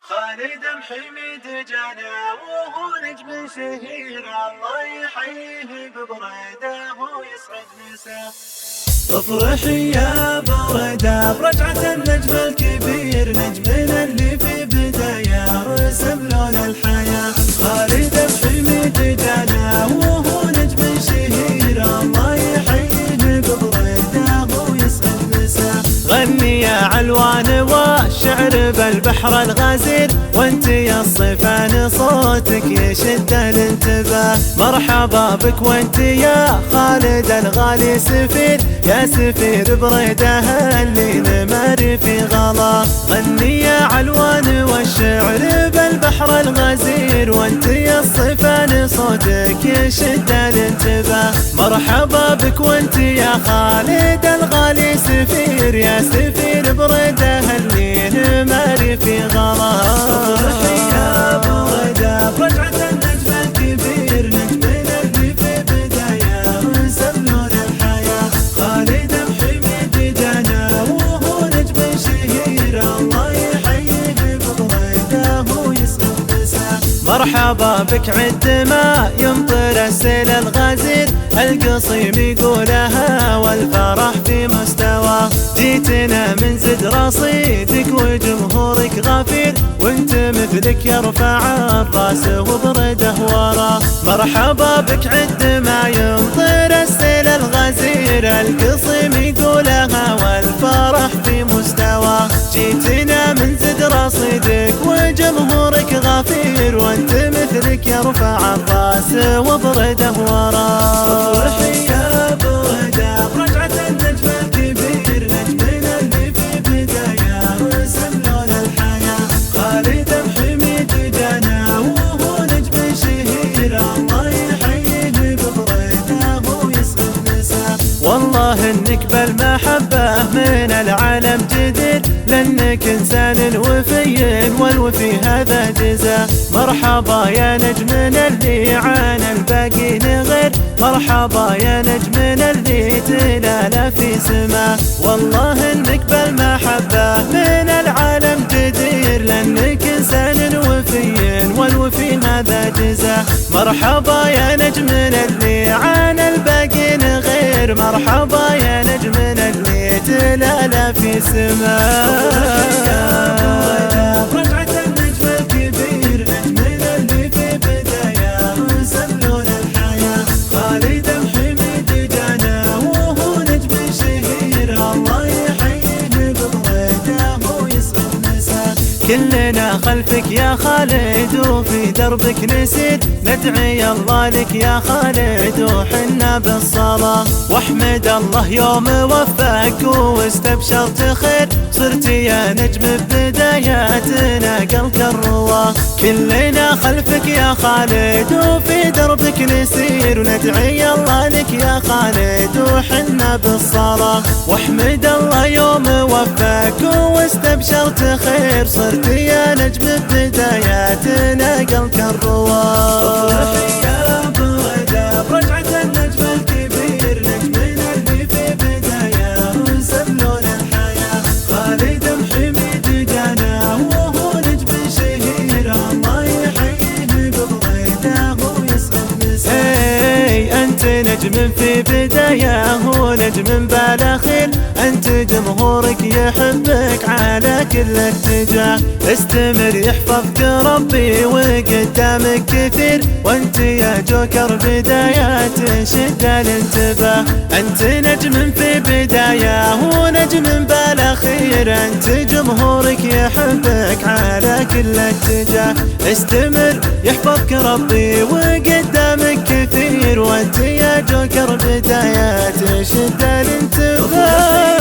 خالد محمد جانا وهو نجم شهير، الله يحييه ببرده ويسعد مساه. افرحي يا برده برجعة النجم الكبير، نجمنا اللي في بداية رسم لون الحياة. خالد محمد جانا وهو نجم شهير، الله يحييه ببرده ويسعد مساه. غني يا علوان والشعر بالبحر الغزير، وانت يا الصيفان صوتك يشد الانتباه. مرحبا بك وانت يا خالد الغالي سفير، يا سفير بريده اللي نمر في غلا. غني يا علوان والشعر بالبحر الغزير، وانت يا الصيفان صوتك يشد الانتباه. مرحبا بك وانت يا خالد الغالي سفير، يا سفير بريده اللي نمر في غلا. افرحي يا بريده برجعة النجم الكبير، نجمنا اللي في بداية رسم لون الحياة. خالد محمد جانا وهو نجم شهير، الله يحييه ببريده ويسعد مساه. مرحبا بك عندما يمطر السيل الغزير، القصيم يقولها والفرح في مستوى. جيتنا من زد رصيدك وجمهورك غفير، وانت مثلك يرفع الراس وبرده وراه. مرحبا بك عندما يمطر السيل الغزير، القصيم يقولها والفرح في مستوى. جيتنا من زد رصيدك وجمهورك غفير، وانت مثلك يرفع الراس وبرده وراه. افرحي يا برده برجعة النجم الكبير، نجمنا اللي في بداية رسم لون الحياة. خالد محمد جانا وهو نجم شهير، الله يحييه ببريده ويسعد مساه. والله انك بالمحبة من العالم جديد، لانك انسان وفي والوفي هذا جزاء. مرحبا يا نجمنا اللي عن الباقين غير، مرحبا يا نجمنا اللي تلالى في سماه. والله انك بالمحبة من العالم جدير، لانك انسان وفي والوفي هذا جزاء. مرحبا يا نجمنا اللي عن الباقين غير، مرحبا يا نجمنا اللي تلالى في سماه. برجعة النجم الكبير، نجمنا اللي في بداية رسم لون الحياة. خالد محمد جانا وهو نجم شهير، الله يحييه ببريده ويسعد مساه. كلنا خلفك يا خالد وفي دربك نسير، ندعي الله لك يا خالد وحنا بالصلاة. واحمد الله يوم وفاك واستبشرت خير، صرت يا نجم بداياتنا قلق الروا. كلنا خلفك يا خالد وفي دربك نسير، وندعي الله لك يا خالد وحنا بالصلاة. واحمد الله يوم وفاك واستبشرت خير، صرت يا نجم بداياتنا قلق الروا. افرحي يا برده برجعة النجم الكبير، نجمنا اللي في بداية رسم لون الحياة. خالد محمد جانا وهو نجم شهير، الله يحييه ببريده ويسعد مساه. انت نجم في بداية ونجم بالاخير، انت جمهورك يحبك على كل اتجاه. استمر يحفظك ربي وقدامك كثير، وانت يا جوكر بدايات شد الانتباه. انت نجم في بداية ونجم بالاخير، انت جمهورك يحبك على كل اتجاه. استمر يحفظك ربي وقدامك كثير، وانت يا جوكر بدايات شد الانتباه.